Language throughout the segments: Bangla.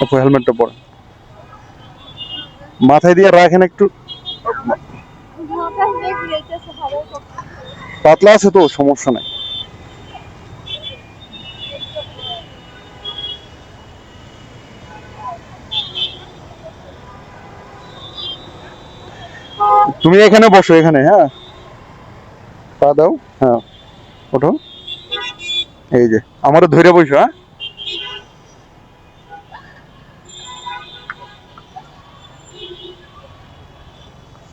আপু হেলমেটটা পরেন, মাথায় দিয়ে রাখেন একটু। পাতলা আছে তো, সমস্যা নাই। তুমি এখানে বসো, এখানে। হ্যাঁ, পা দাও। হ্যাঁ, ওঠো। এই যে আমারও ধরে বসো। হ্যাঁ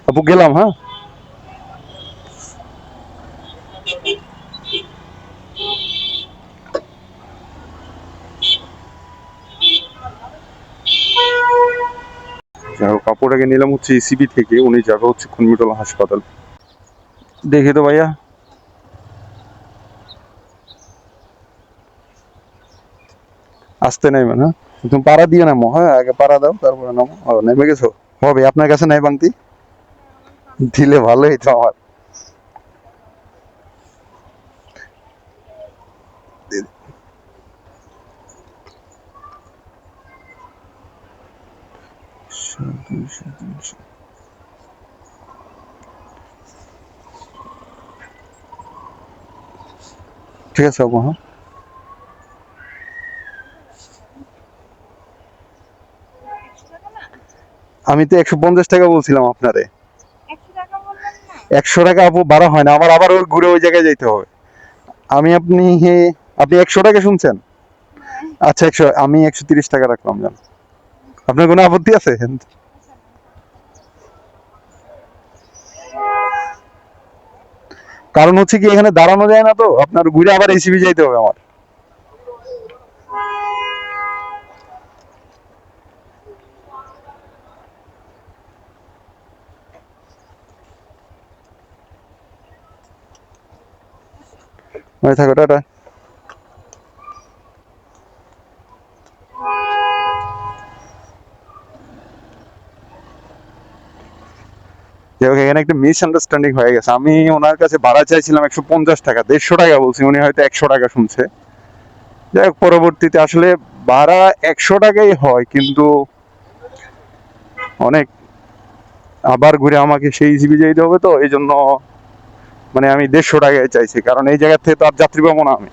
আপু, গেলাম। হ্যাঁ, যাই হোক, কাপড়টাকে নিলাম হচ্ছে ইসিবি থেকে, উনি যাবে হচ্ছে কুর্মিটোলা হাসপাতাল। দেখি তো ভাইয়া, আসতে নাইবেন। হ্যাঁ, তুমি পাড়া দিয়ে নামো। হ্যাঁ, আগে পাড়া দাও, তারপরে নামো। ও, নেমে গেছো? হবে, আপনার কাছে নাই বাংতি? দিলে ভালোই তো আমার। ঠিক আছে আপু। হ্যাঁ, আমি তো 150 টাকা বলছিলাম আপনারে। 100 টাকা আপু বাড়া হয় না আমার, আবার ওই ঘুরে ওই জায়গায় যাইতে হবে। আমি আপনি আপনি 100 টাকা শুনছেন? আচ্ছা, 100, আমি 130 টাকা রাখলাম, জান। আপনার কোনো আপত্তি আছে? কারণ হচ্ছে কি, এখানে দাঁড়ানো যায় না তো, আপনার ঘুরে আবার এসিবি যাইতে হবে আমার। মনে থাকো, টাটা। যাই হোক, এখানে একটা মিসআন্ডারস্ট্যান্ডিং হয়ে গেছে। আমি ওনার কাছে ভাড়া চাইছিলাম 150 টাকা, 150 টাকা বলছি, উনি হয়তো 100 টাকা শুনছে। যাই হোক, পরবর্তীতে আসলে ভাড়া 100 টাকাই হয়, কিন্তু অনেক আবার ঘুরে আমাকে সেই ইসিবি যাইতে হবে, তো এই জন্য মানে আমি 150 টাকায় চাইছি, কারণ এই জায়গা থেকে তো আর যাত্রী পাবো না আমি।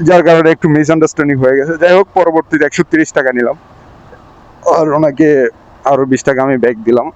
যার কারণে একটু মিসআন্ডারস্ট্যান্ডিং হয়ে গেছে। যাই হোক, পরবর্তীতে 130 টাকা নিলাম, আর ওনাকে আরো 20 টাকা আমি ব্যাক দিলাম।